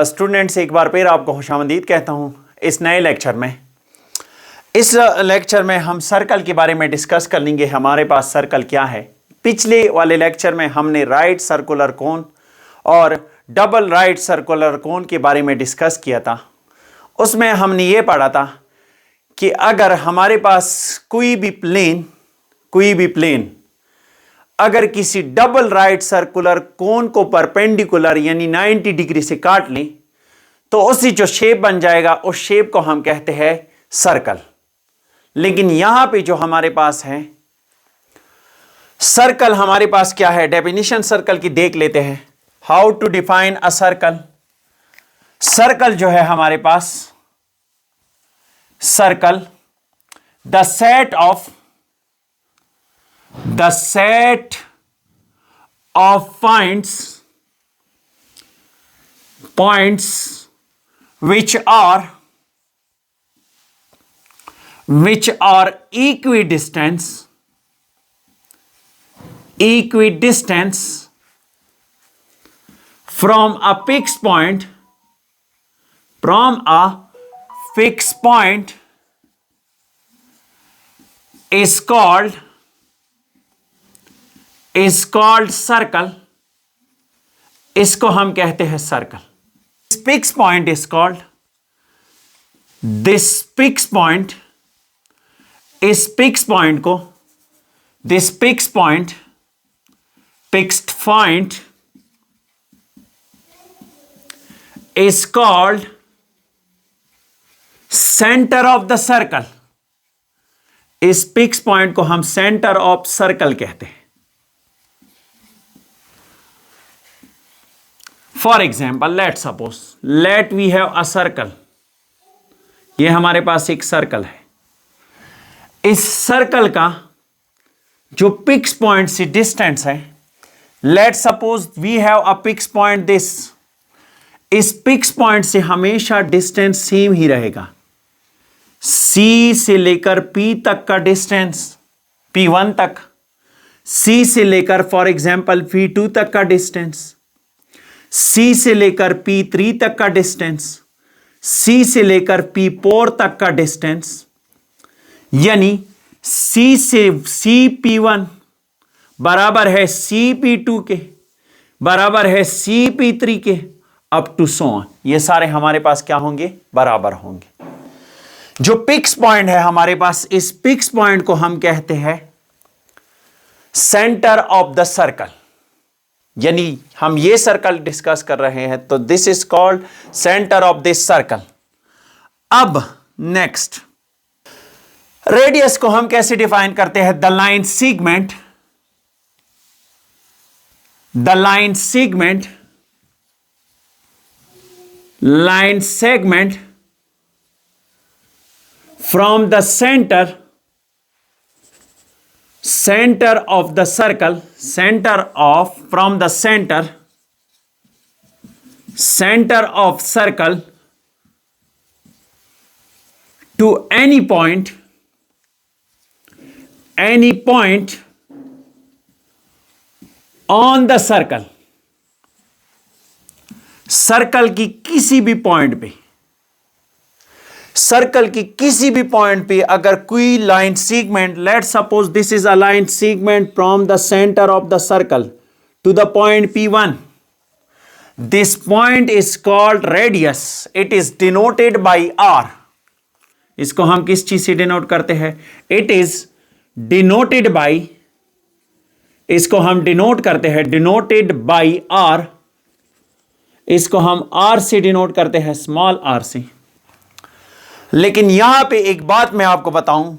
Students एक बार फिर आपको खुशामदीद कहता हूं इस नए लेक्चर में। इस लेक्चर में हम सर्कल के बारे में डिस्कस कर लेंगे। हमारे पास सर्कल क्या है। पिछले वाले लेक्चर में हमने राइट सर्कुलर कोन और डबल राइट सर्कुलर कोन के बारे में डिस्कस किया था। उसमें हमने ये पढ़ा था कि अगर हमारे पास कोई भी प्लेन अगर किसी डबल राइट सर्कुलर कोन को परपेंडिकुलर यानी 90 डिग्री से काट लें तो उससे जो शेप बन जाएगा उस शेप को हम कहते हैं सर्कल। लेकिन यहां पे जो हमारे पास है सर्कल, हमारे पास क्या है, डेफिनेशन सर्कल की देख लेते हैं। How to define a circle. Circle जो है हमारे पास, circle the set of points which are equidistant from a fixed point is called circle. इसको हम कहते हैं circle. Fix point is called, this fix point, इस फिक्स पॉइंट को, this fixed point is called centre of the circle. इस fix point को हम centre of circle कहते हैं। For example let we have a circle. ये हमारे पास एक सर्कल है। इस सर्कल का जो फिक्स पॉइंट से डिस्टेंस है, let suppose we have a fix point this. इस फिक्स पॉइंट से हमेशा डिस्टेंस सेम ही रहेगा। सी से लेकर पी तक का डिस्टेंस, P1 तक, सी से लेकर फॉर एग्जाम्पल P2 तक का डिस्टेंस, सी से लेकर P3 तक का डिस्टेंस, सी से लेकर P4 तक का डिस्टेंस, यानी सी से CP1 बराबर है CP2 के, बराबर है CP3 के, अप टू सो ऑन। ये सारे हमारे पास क्या होंगे, बराबर होंगे। जो फिक्स पॉइंट है हमारे पास, इस फिक्स पॉइंट को हम कहते हैं सेंटर ऑफ द सर्कल। यानी हम ये सर्कल डिस्कस कर रहे हैं तो this is called centre of this circle. अब नेक्स्ट, रेडियस को हम कैसे डिफाइन करते हैं। The line segment from the center of the circle, from the center of circle to any point on the circle। Circle की किसी भी point पे, सर्कल की किसी भी पॉइंट पे अगर कोई line segment, let suppose this is a line segment from the centre of the circle to the point P1, this point is called radius. It is denoted by R। इसको हम किस चीज से डिनोट करते हैं, इट इज डिनोटेड बाय, इसको हम denote करते हैं डिनोटेड बाय R। इसको हम R से डिनोट करते हैं, स्मॉल r से। लेकिन यहां पे एक बात मैं आपको बताऊं,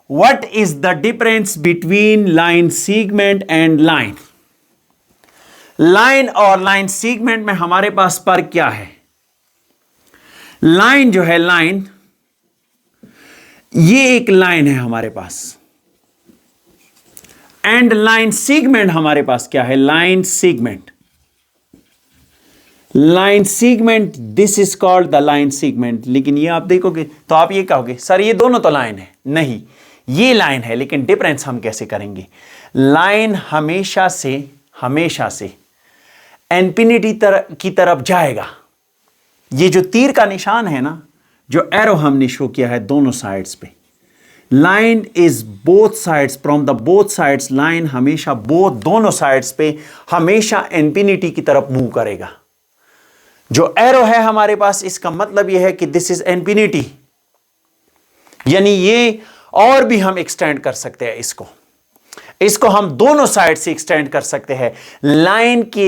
what is the difference between line segment and line. Line और लाइन सीगमेंट में हमारे पास फर्क क्या है। लाइन जो है, लाइन, ये एक लाइन है हमारे पास, एंड लाइन सीगमेंट हमारे पास क्या है, line segment. Line segment, this is called the line segment. लेकिन ये आप देखोगे तो आप ये कहोगे सर ये दोनों तो लाइन है। नहीं, ये लाइन है, लेकिन डिफरेंस हम कैसे करेंगे। लाइन हमेशा से इंफिनिटी की तरफ जाएगा। ये जो तीर का निशान है ना, जो एरो हमने शो किया है दोनों साइड्स पे, line is both sides, from the both sides, line हमेशा दोनों साइड्स पे हमेशा इंफिनिटी की तरफ मूव करेगा। जो एरो है हमारे पास, इसका मतलब यह है कि दिस इज इंफिनिटी, यानी ये और भी हम एक्सटेंड कर सकते हैं इसको हम दोनों साइड से एक्सटेंड कर सकते हैं। लाइन के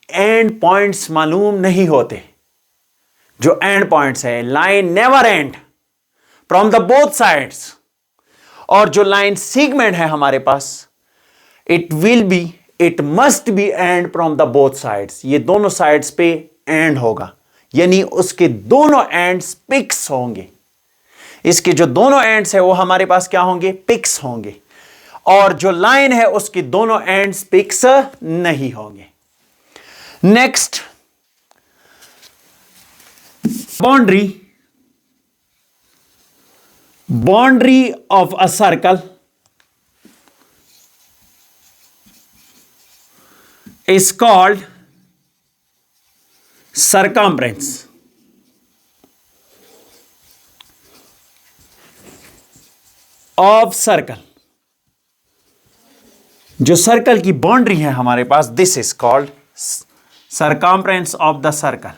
एंड पॉइंट्स मालूम नहीं होते, जो एंड पॉइंट्स है, line never end from the both sides. और जो लाइन सेगमेंट है हमारे पास, it must be end from the both sides, ये दोनों साइड्स पे एंड होगा, यानी उसके दोनों एंड्स पिक्स होंगे। इसके जो दोनों एंड्स है वो हमारे पास क्या होंगे, पिक्स होंगे। और जो लाइन है उसके दोनों एंड्स पिक्स नहीं होंगे। Next, boundary of a circle is called circumference of circle। जो सर्कल की बाउंड्री है हमारे पास, this is called circumference of the circle.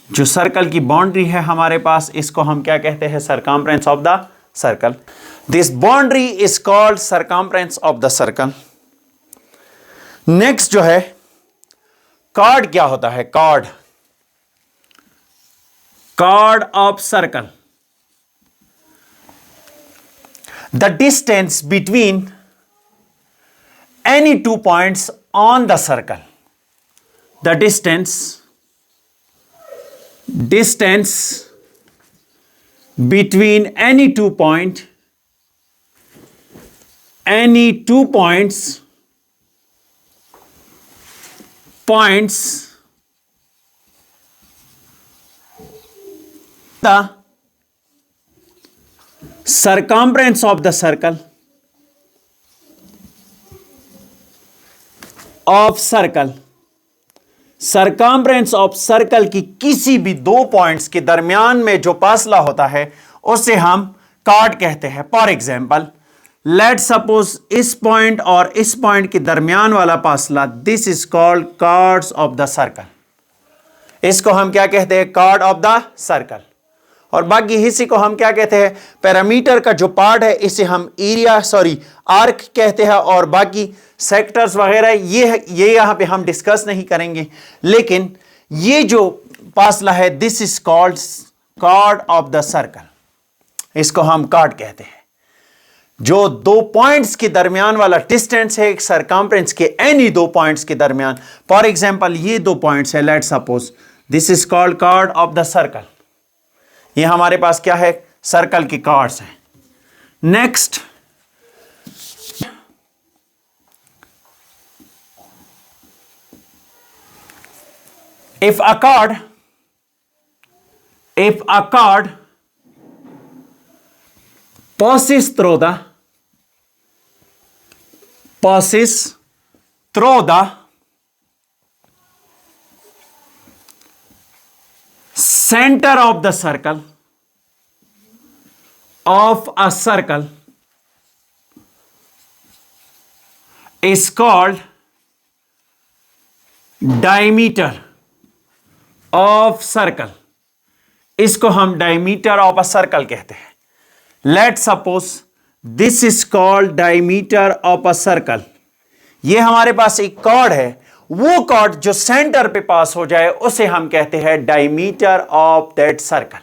जो सर्कल की बाउंड्री है हमारे पास, इसको हम क्या कहते हैं, circumference of the circle. This boundary is called circumference of the circle. Next जो है, कॉर्ड क्या होता है, chord of circle, the distance between any two points on the circle, the distance between any two points the circumference of the circle of circle. Circumference of circle की किसी भी दो points के दरमियान में जो फासला होता है उसे हम कॉर्ड कहते हैं। फॉर एग्जाम्पल, लेट सपोज इस पॉइंट और इस पॉइंट के दरमियान वाला फासला, this is called chords of the circle. इसको हम क्या कहते हैं, कॉर्ड ऑफ द सर्कल। और बाकी हिस्से को हम क्या कहते हैं, पैरामीटर का जो पार्ट है इसे हम आर्क कहते हैं। और बाकी सेक्टर्स वगैरह ये यहां पे हम डिस्कस नहीं करेंगे, लेकिन ये जो फासला है, this is called chord of the circle. इसको हम कॉर्ड कहते हैं। जो दो पॉइंट्स के दरमियान वाला डिस्टेंस है, एक सर्कम्फ्रेंस के एनी दो पॉइंट्स के दरमियान। फॉर एग्जांपल, ये दो पॉइंट्स है, let suppose this is called chord of the circle. ये हमारे पास क्या है, सर्कल के कॉर्ड्स हैं। Next, if a chord passes through the center of the circle of a circle is called diameter of circle. इसको हम डायमीटर ऑफ अ सर्कल कहते हैं। Late suppose this is called diameter of a circle. ये हमारे पास एक cord है, वो cord जो सेंटर पे पास हो जाए उसे हम कहते हैं डायमीटर ऑफ दैट सर्कल।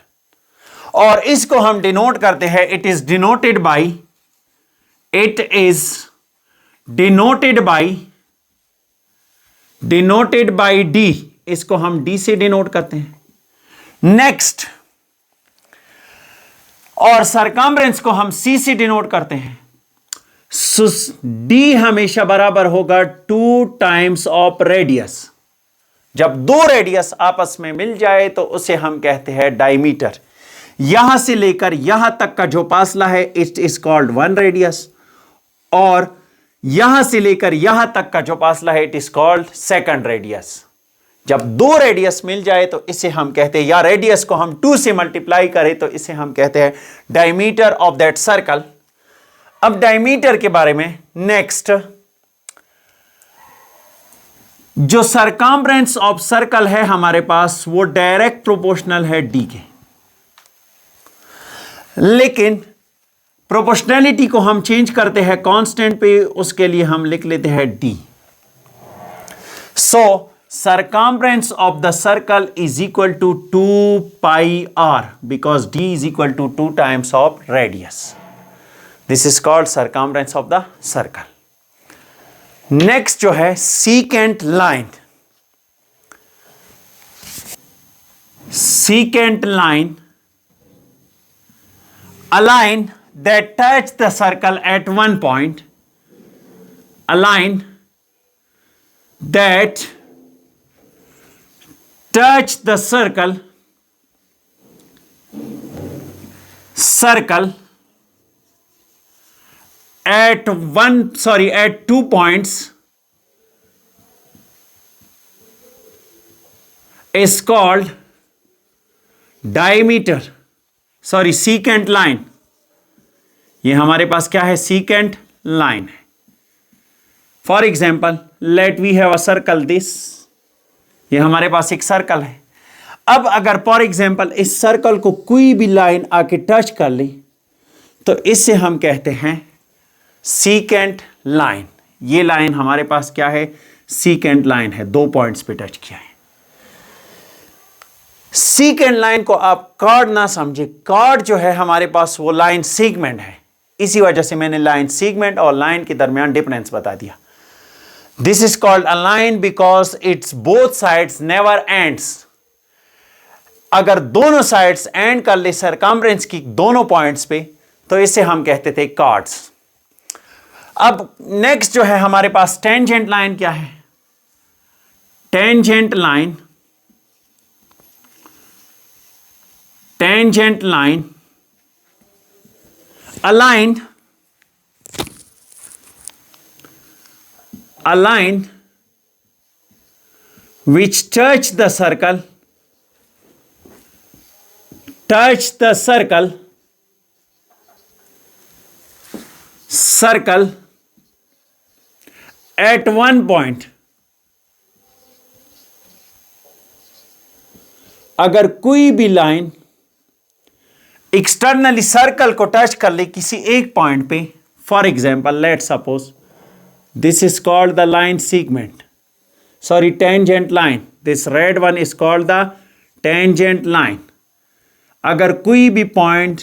और इसको हम डिनोट करते हैं, it is denoted by D. इसको हम डी से डिनोट करते हैं। नेक्स्ट, और सर्कम्फ्रेंस को हम सी से डिनोट करते हैं। डी हमेशा बराबर होगा 2 टाइम्स ऑफ रेडियस। जब दो रेडियस आपस में मिल जाए तो उसे हम कहते हैं डायमीटर। यहां से लेकर यहां तक का जो फासला है, इट इज कॉल्ड 1 रेडियस। और यहां से लेकर यहां तक का जो फासला है it is called second radius. जब दो रेडियस मिल जाए तो इसे हम कहते हैं, या रेडियस को हम 2 से मल्टीप्लाई करें तो इसे हम कहते हैं डायमीटर ऑफ दैट सर्कल। अब डायमीटर के बारे में नेक्स्ट, जो सरकमफ्रेंस ऑफ सर्कल है हमारे पास वो डायरेक्ट प्रोपोर्शनल है डी के, लेकिन प्रोपोर्शनैलिटी को हम चेंज करते हैं कांस्टेंट पे, उसके लिए हम लिख लेते हैं D. So circumference of the circle is equal to 2 pi r because d is equal to 2 times of radius. This is called circumference of the circle. Next जो है secant line. Secant line, a line that touch the circle at one point, a line that touch the circle at 2 points is called diameter, secant line। ये हमारे पास क्या है, secant line है। For example let we have a circle this, ये हमारे पास एक circle है। अब अगर फॉर एग्जाम्पल इस सर्कल को कोई भी लाइन आके टच कर ली तो इससे हम कहते हैं सीकेंट लाइन। ये लाइन हमारे पास क्या है, सीकेंट लाइन है, 2 पॉइंट्स पे टच किया है। सीकेंट लाइन को आप कॉर्ड ना समझे, कॉर्ड जो है हमारे पास वो लाइन सेगमेंट है, इसी वजह से मैंने लाइन सेगमेंट और लाइन के दरमियान डिफरेंस बता दिया। This is called a line because its both sides never ends. अगर दोनों साइड्स एंड कर ले सरकमफ्रेंस की दोनों पॉइंट्स पे तो इसे हम कहते थे कॉर्ड्स। अब नेक्स्ट जो है हमारे पास टेंजेंट लाइन क्या है, tangent line, tangent line, a line which touch the circle at one point। अगर कोई भी लाइन एक्सटर्नली सर्कल को टच कर ले किसी एक पॉइंट पे, for example let suppose this is called the line segment, tangent line, this red one is called the tangent line। अगर कोई भी पॉइंट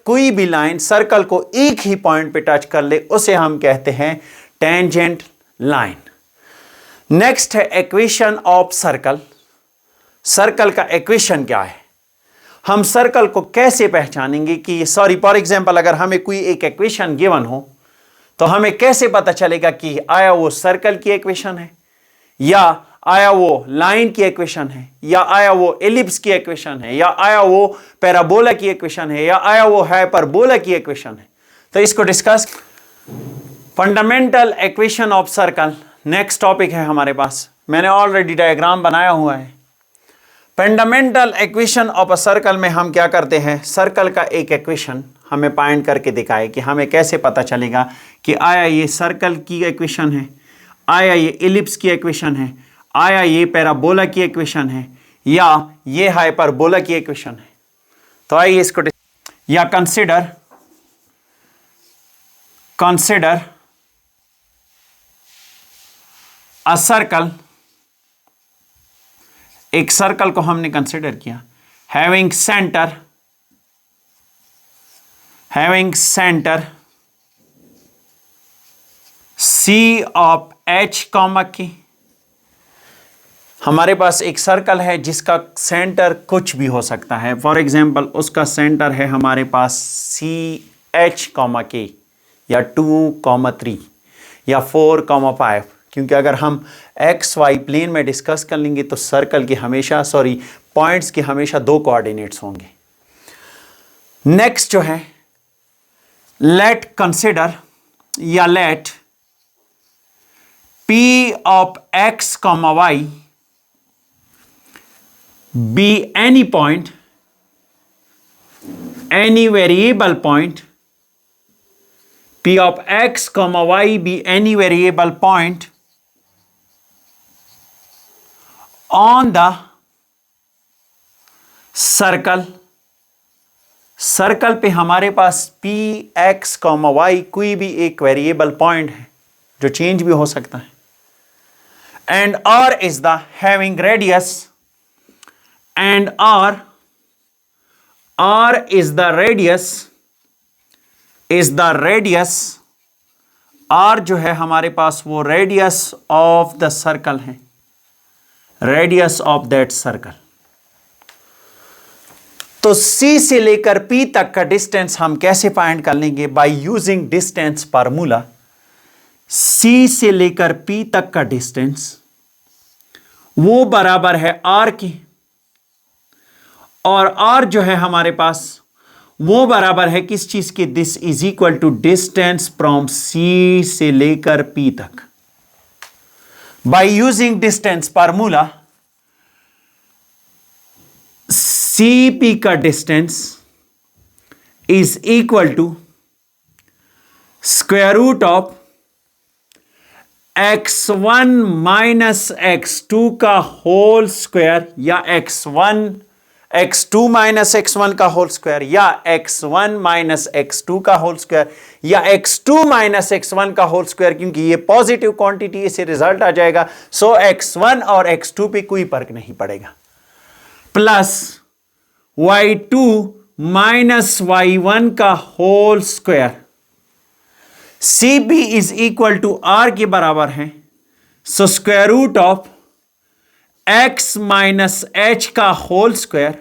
कोई भी लाइन सर्कल को एक ही पॉइंट पे टच कर ले उसे हम कहते हैं टेंजेंट लाइन। नेक्स्ट है इक्वेशन ऑफ सर्कल। सर्कल का इक्वेशन क्या है, हम सर्कल को कैसे पहचानेंगे कि फॉर एग्जाम्पल अगर हमें कोई एक इक्वेशन गिवन हो तो हमें कैसे पता चलेगा कि आया वो सर्कल की इक्वेशन है, या आया वो लाइन की इक्वेशन है, या आया वो एलिप्स की इक्वेशन है, या आया वो पैराबोला की इक्वेशन है, या आया वो हाइपरबोला की इक्वेशन है। तो इसको discuss, fundamental equation of circle next topic है हमारे पास। मैंने ऑलरेडी डायग्राम बनाया हुआ है। Fundamental equation of a circle में हम क्या करते हैं, सर्कल का एक इक्वेशन हमें फाइंड करके दिखाए कि हमें कैसे पता चलेगा कि आया ये सर्कल की इक्वेशन है, आया ये एलिप्स की इक्वेशन है, आया ये पैराबोला की इक्वेशन है, या ये हाइपरबोला की इक्वेशन है। तो आइए इसको या कंसिडर अ सर्कल, एक सर्कल को हमने कंसिडर किया having centre C of H comma की। हमारे पास एक सर्कल है जिसका सेंटर कुछ भी हो सकता है, फॉर एग्जाम्पल उसका सेंटर है हमारे पास CH कॉमा के, या 2,3 या 4,5, क्योंकि अगर हम एक्स वाई प्लेन में डिस्कस कर लेंगे तो सर्कल के हमेशा पॉइंट्स के हमेशा 2 कोऑर्डिनेट्स होंगे। नेक्स्ट जो है लेट कंसिडर या late P of x comma y be any point, any variable point. P of x comma y be any variable point on the circle. Circle पे हमारे पास पी एक्स कॉमा वाई कोई भी एक variable point है जो change भी हो सकता है, and R is the having radius, and R is the radius, R जो है हमारे पास वो रेडियस ऑफ द सर्कल है, रेडियस ऑफ दैट सर्कल। तो C से लेकर P तक का डिस्टेंस हम कैसे फाइंड कर लेंगे? Bye using distance formula. C से लेकर P तक का डिस्टेंस वो बराबर है R के, और R जो है हमारे पास वो बराबर है किस चीज के? This is equal to distance from C से लेकर P तक। By using distance formula CP का distance is equal to square root of x1 minus x2 का होल स्क्वायर, या x2 माइनस x1 का होल स्क्वायर, या x1 माइनस x2 का whole square, या x2 माइनस x1 का whole square, क्योंकि ये पॉजिटिव क्वांटिटी इसे रिजल्ट आ जाएगा, सो x1 और x2 पे कोई फर्क नहीं पड़ेगा, प्लस y2 माइनस y1 का whole square. CP is equal to R के बराबर है, so square root of x minus h का whole square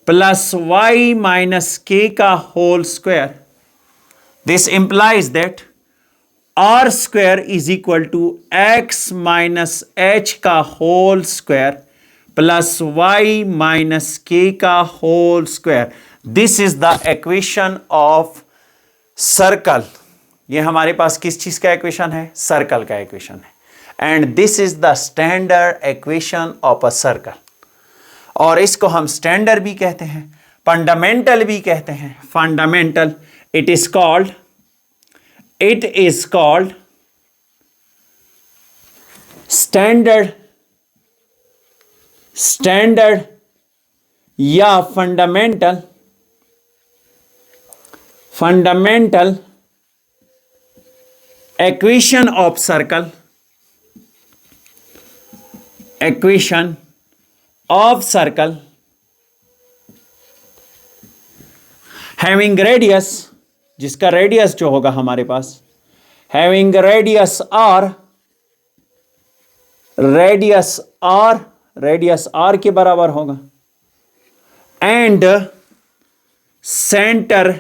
plus y minus k का whole square. This implies that R square is equal to x minus h का whole square plus y minus k का whole square. This is the equation of circle. ये हमारे पास किस चीज का equation है? Circle का इक्वेशन है, and this is the standard equation of a circle. और इसको हम स्टैंडर्ड भी कहते हैं, फंडामेंटल भी कहते हैं। Fundamental it is called standard या fundamental equation of circle, equation of circle having radius, जिसका रेडियस जो होगा हमारे पास हैविंग रेडियस R के बराबर होगा, and centre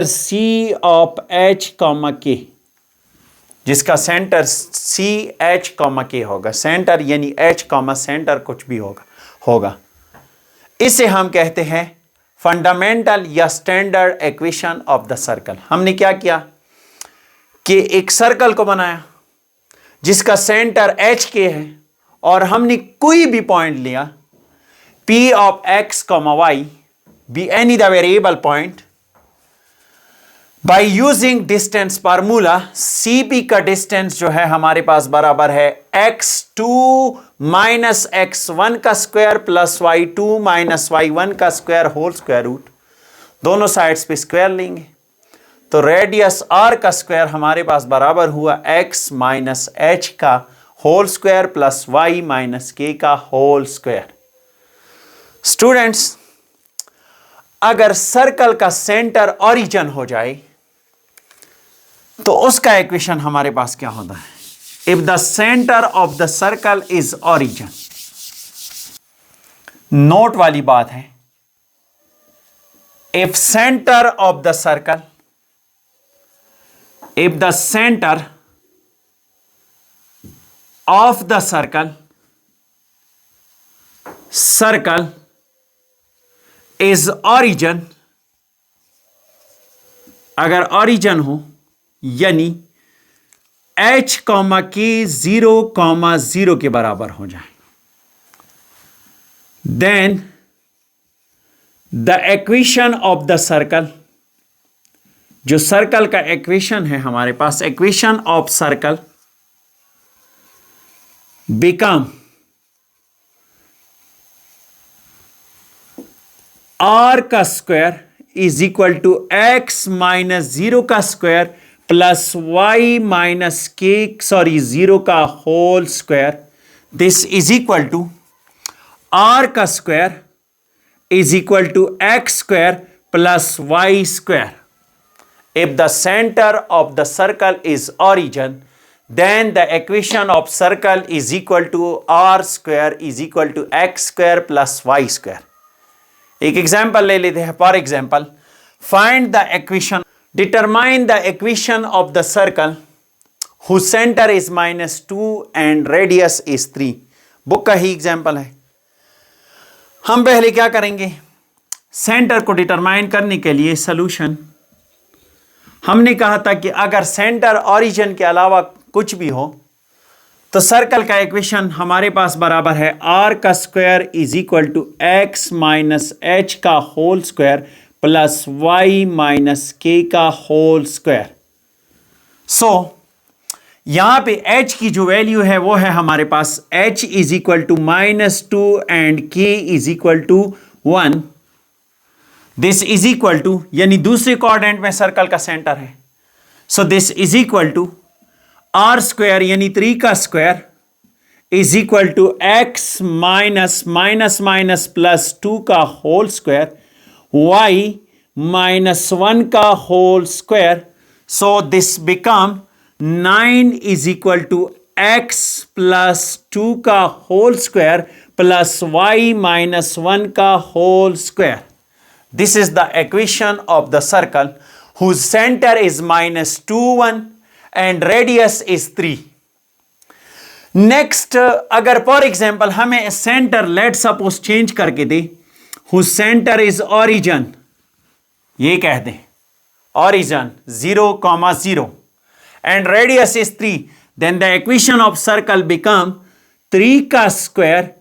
C of H comma K, जिसका सेंटर CH कॉमा K होगा, सेंटर यानी H कॉमा सेंटर कुछ भी होगा। इसे हम कहते हैं फंडामेंटल या standard equation of the circle. हमने क्या किया कि एक सर्कल को बनाया जिसका सेंटर H K है, और हमने कोई भी पॉइंट लिया P of x comma y be any the variable point. Bye using distance formula CP का डिस्टेंस जो है हमारे पास बराबर है x2 माइनस x1 का square plus y2 minus y1 का स्क्वायर होल स्क्वायर रूट। दोनों साइड्स पे स्क्वायर लेंगे तो रेडियस R का स्क्वायर हमारे पास बराबर हुआ x माइनस h का whole square plus y minus k का होल स्क्वायर। स्टूडेंट्स, अगर सर्कल का सेंटर ओरिजिन हो जाए तो उसका इक्वेशन हमारे पास क्या होता है? If the centre of the circle is origin, note वाली बात है, if centre of the circle, if the centre of the circle is origin, अगर ओरिजिन हो यानी h कॉमा k 0,0 के बराबर हो जाए, then the equation of the circle, जो सर्कल का इक्वेशन है हमारे पास, equation of circle become r का square is equal to x minus 0 का square plus y minus k 0 का whole square. This is equal to r का square is equal to x square plus y square. If the center of the circle is origin, then the equation of circle is equal to r square is equal to x square plus y square. एक example ले लेते हैं. For example, find the equation, determine the equation of the circle whose centre is -2 and radius is 3. Book का ही example है. हम पहले क्या करेंगे, सेंटर को डिटरमाइन करने के लिए सॉल्यूशन, हमने कहा था कि अगर सेंटर ओरिजिन के अलावा कुछ भी हो तो सर्कल का इक्वेशन हमारे पास बराबर है r का square is equal to x minus h का whole square plus y minus k का होल स्क्वायर. सो यहां पे h की जो वैल्यू है वो है हमारे पास h is equal to -2 and k is equal to 1. This is equal to, यानी दूसरे कोऑर्डिनेट में सर्कल का सेंटर है. So this is equal to r square यानी 3 का square is equal to x minus minus minus plus 2 का whole square y minus 1 का whole square. So this become 9 is equal to x plus 2 का whole square plus y minus 1 का whole square. This is the equation of the circle whose center is -2, 1 and radius is 3. Next, अगर for example हमें centre let suppose change करके दे, whose center is origin, ये कह दें origin 0,0 and radius is 3, then the equation of circle become 3 का square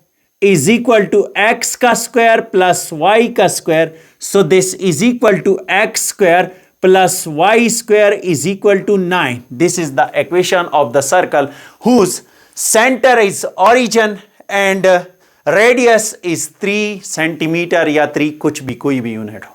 is equal to x का square plus y का square. So this is equal to x square plus y square is equal to 9. This is the equation of the circle whose center is origin and radius is 3 centimeter या 3 कुछ भी, कोई भी unit हो.